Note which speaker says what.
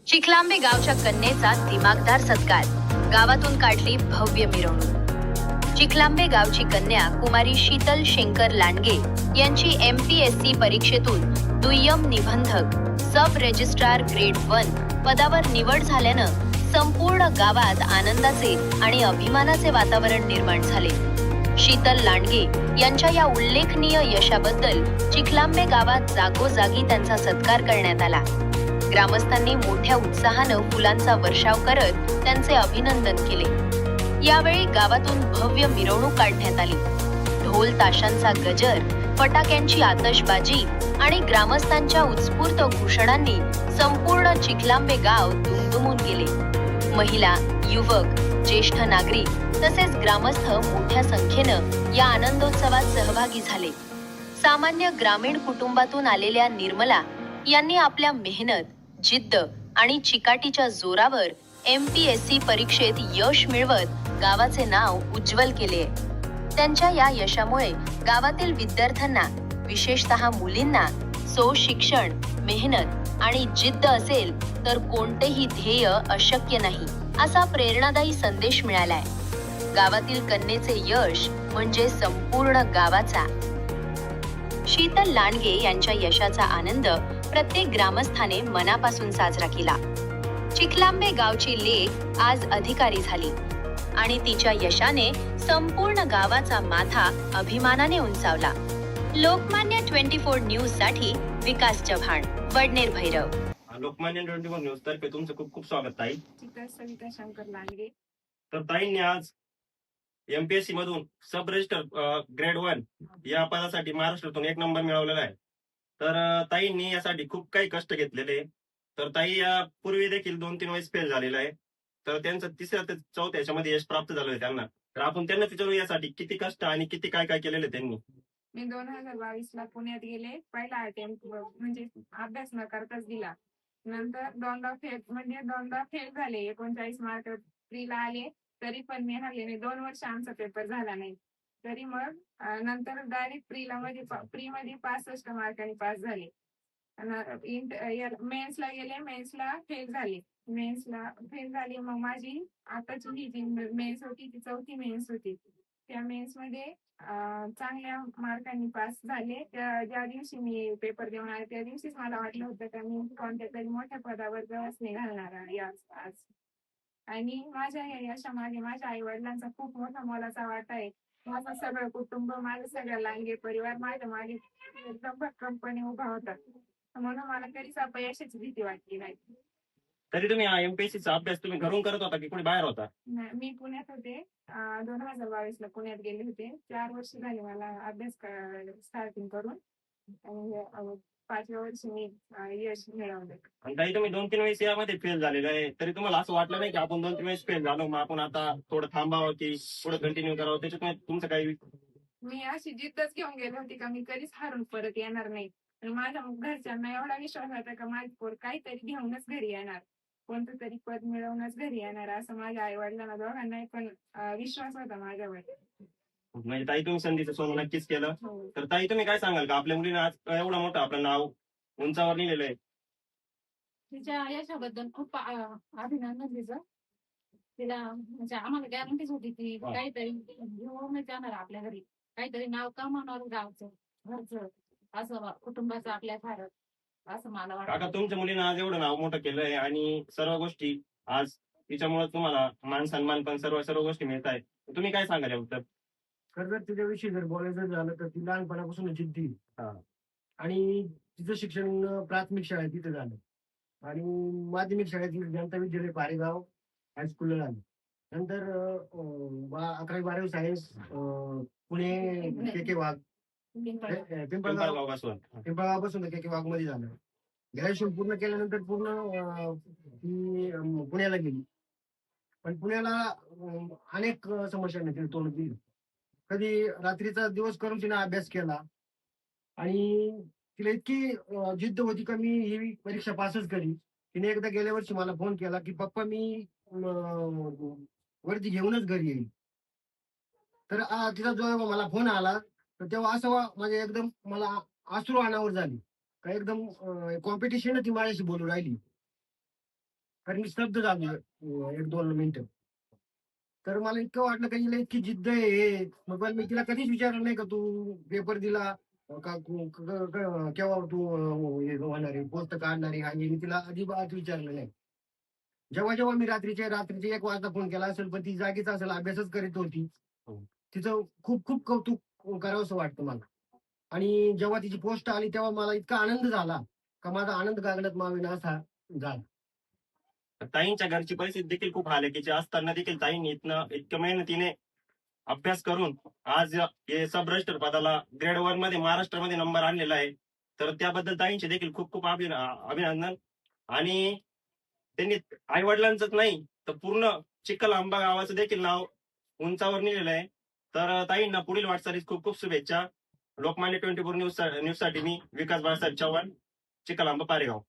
Speaker 1: चिखलांबे गावच्या कन्येचा दिमागदार सत्कार, गावातून काढली भव्य मिरवणूक। चिखलांबे गावची कन्या कुमारी शीतल शेंकर लांडगे यांची MPSC परीक्षेतून दुय्यम निबंधक सब रजिस्ट्रार ग्रेड 1 पदावर निवड झाल्यानं संपूर्ण गावात आनंदाचे आणि अभिमानाचे वातावरण निर्माण झाले। शीतल लांडगे यांच्या या उल्लेखनीय यशाबद्दल चिखलांबे गावात जागोजागी त्यांचा सत्कार करण्यात आला। ग्रामस्थांनी मोठ्या उत्साहानं फुलांचा वर्षाव करत त्यांचे अभिनंदन केले। यावेळी गावातून भव्य मिरवणूक काढण्यात आली। ढोल ताशांचा गजर, फटाक्यांची आतषबाजी आणि ग्रामस्थांच्या उत्स्फूर्त घोषणांनी संपूर्ण चिखलांबे गाव दुमदुमून गेले। महिला, युवक, ज्येष्ठ नागरिक तसेच ग्रामस्थ मोठ्या संख्येनं या आनंदोत्सवात सहभागी झाले। सामान्य ग्रामीण कुटुंबातून आलेल्या निर्मला यांनी आपल्या मेहनत, जिद्द आणि चिकाटीच्या जोरावर MPSC परीक्षेत यश मिळवत गावाचे नाव उज्ज्वल केले। त्यांच्या या यशामुळे गावातील विद्यार्थ्यांना, विशेषतः मुलींना, शिक्षण, मेहनत आणि जिद्द असेल तर कोणतेही ध्येय अशक्य नाही असा प्रेरणादायी संदेश मिळालाय। गावातील कन्येचे यश म्हणजे संपूर्ण गावाचा। शीतल लांडगे यांच्या यशाचा आनंद प्रत्येक ग्रामस्थाने मनापासून साजरा केला। चिखलांबे गावची लेक आज अधिकारी झाली आणि तिच्या यशाने संपूर्ण गावाचा माथा अभिमानाने उंचावला। लोकमान्य 24 न्यूज साठी विकास चव्हाण, वडनेर भैरव।
Speaker 2: लोकमान्य 24 न्यूज तर्फे तुमचं खूप खूप स्वागत ताई।
Speaker 3: सविता शंकर लांडगे।
Speaker 2: तर ताईंनी आज MPSC मधून सब रजिस्टर ग्रेड 1 या पदासाठी महाराष्ट्रातून 1 नंबर मिळवलेला आहे। तर ताईंनी यासाठी खूप काही कष्ट घेतलेले। तर ताई या पूर्वी देखील 2-3 वेळेस फेल झालेला आहे। तर त्यांचं तिसऱ्या ते चौथ्या याच्यामध्ये यश प्राप्त झालं आहे त्यांना। तर आपण त्यांना विचारू यासाठी किती कष्ट आणि किती काय काय केलेले त्यांनी।
Speaker 3: मी 2022 ला पुण्यात गेले। पहिला अटेम्प्ट म्हणजे अभ्यास न करताच दिला। नंतर दोनदा फेल झाले। 39 मार्क प्रीला आले तरी पण मी हरले नाही। 2 वर्ष आमचा पेपर झाला नाही तरी मग नंतर डायरेक्ट प्रीला मध्ये 65 मार्कांनी पास झाले। मेन्सला गेले, मेन्सला फेल झाली। मग माझी आताची ही जी मेन्स होती ती चौथी मेन्स होती। त्या मेन्स मध्ये चांगल्या मार्कांनी पास झाले। ज्या दिवशी मी पेपर देऊन आले त्या दिवशीच मला वाटलं होतं की मी कोणत्या तरी मोठ्या पदावर गवसणी घालणार आहे आज। आणि माझ्या या यशामागे माझ्या आई वडिलांचा खूप मोठा मोलाचा वाटा आहे। माझं सगळं कुटुंब, माझं सगळं लांडगे परिवार माझ्या मागे एकदम भक्कमपणे उभा होता। म्हणून मला कधीच अपयशाची भीती वाटली नाही।
Speaker 2: तरी तुम्ही MPSC चा अभ्यास तुम्ही घरून करत होता की कोणी बाहेर होता?
Speaker 3: मी पुण्यात होते। 2022 ला पुण्यात गेले होते। 4 वर्ष झाले मला अभ्यास स्टार्टिंग करून आणि 5व्या वर्षी मी यश मिळवलं।
Speaker 2: आणि ताई तुम्ही 2-3 वेळेस यामध्ये फेल झालेला आहे, तरी तुम्हाला असं वाटलं नाही की आपण 2-3 वेळेस फेल झालो मग आपण आता थोडं थांबावं की पुढे कंटिन्यू करावं? त्याच्यात तुमचं काही?
Speaker 3: मी अशी जिद्दच घेऊन गेले होते का मी कधीच हारून परत येणार नाही। आणि माझ्या घरच्यांना एवढा विश्वास होता का माझी पोर काहीतरी घेऊनच घरी येणार, कोणतं तरी पद मिळवूनच घरी येणार, असं माझ्या आई वडिलांना दोघांनाही पण विश्वास होता माझ्यावर।
Speaker 2: म्हणजे ताई तुम्ही संधीचं सोनं नक्कीच केलं। तर ताई तुम्ही काय सांगाल का आपल्या मुलीने आज एवढं मोठं आपलं नाव उंचावर नेलेलं आहे?
Speaker 4: तिच्या यशाबद्दल खूप अभिनंदन तिचं। तिला म्हणजे आम्हाला गॅरंटीच होती की काहीतरी घेऊन जाणार आपल्या घरी, काहीतरी नाव कमावणार गावचं, घरचं, असं कुटुंबाचं आपल्या भारत, असं मला वाटतं।
Speaker 2: काका तुमच्या मुलीनं आज एवढं नाव मोठं केलंय आणि सर्व गोष्टी आज तिच्यामुळे तुम्हाला मान सन्मान पण सर्व गोष्टी मिळत आहेत। तुम्ही काय सांगाल याबद्दल?
Speaker 5: खरं तर तिच्याविषयी जर बोलायचं झालं तर ती लहानपणापासून जिद्दी आणि तिचं शिक्षण प्राथमिक शाळेत तिथं झालं आणि माध्यमिक शाळेत जनता विद्यालय पारेगाव हायस्कूलला झालं। नंतर 11वी-12वी सायन्स पुणे के वाघ पिंपळगावपासून के वाघ मध्ये झालं। ग्रॅज्युएशन पूर्ण केल्यानंतर ती पुण्याला गेली, पण पुण्याला अनेक समस्यांना तिने तोंड दिलं। कधी रात्रीचा दिवस करून तिने अभ्यास केला आणि तिला इतकी जिद्द होती का मी ही परीक्षा पासच करी। तिने एकदा गेल्या वर्षी मला फोन केला की पप्पा मी वरती घेऊनच घरी येईल। तर तिचा जेव्हा मला फोन आला तर तेव्हा असं म्हणजे एकदम मला अश्रू अनावर झाली का एकदम कॉम्पिटिशन ती माझ्याशी बोलू राहिली। कारण मी स्तब्ध झालो 1-2 मिनिटं. तर मला इतकं वाटलं का हिला इतकी जिद्द आहे हे. मग मी तिला कधीच विचारलं नाही का तू पेपर दिला का केव्हा तू हे होणार आहे पोस्ट काढणार आहे आणि मी तिला अजिबात विचारलं नाही. जेव्हा जेव्हा मी रात्रीचे 1 वाजता फोन केला असेल पण ती जागीच असेल, अभ्यासच करीत होती. तिचं खूप खूप कौतुक करावंसं वाटतं मला. आणि जेव्हा तिची पोस्ट आली तेव्हा मला इतका आनंद झाला का माझा आनंद गागण्यात मावेना असा झाला.
Speaker 2: ताईंच्या घरची परिस्थिती देखील खूप हालाकीची असताना देखील ताईंनी इतक्या मेहनतीने अभ्यास करून आज हे सब रजिस्टर पदाला ग्रेड 1 मध्ये महाराष्ट्रामध्ये नंबर आणलेला आहे. तर त्याबद्दल ताईंचे देखील खूप खूप अभिनंदन. आणि त्यांनी आई वडिलांचंच नाही तर पूर्ण चिखलआंबा गावाचं देखील नाव उंचावर नेलेलं आहे. तर ताईंना पुढील वाटचालीस खूप खूप शुभेच्छा. लोकमान्य 24 न्यूज साठी मी विकास बाळासाहेब चव्हाण, चिखलआंबा, पारेगाव.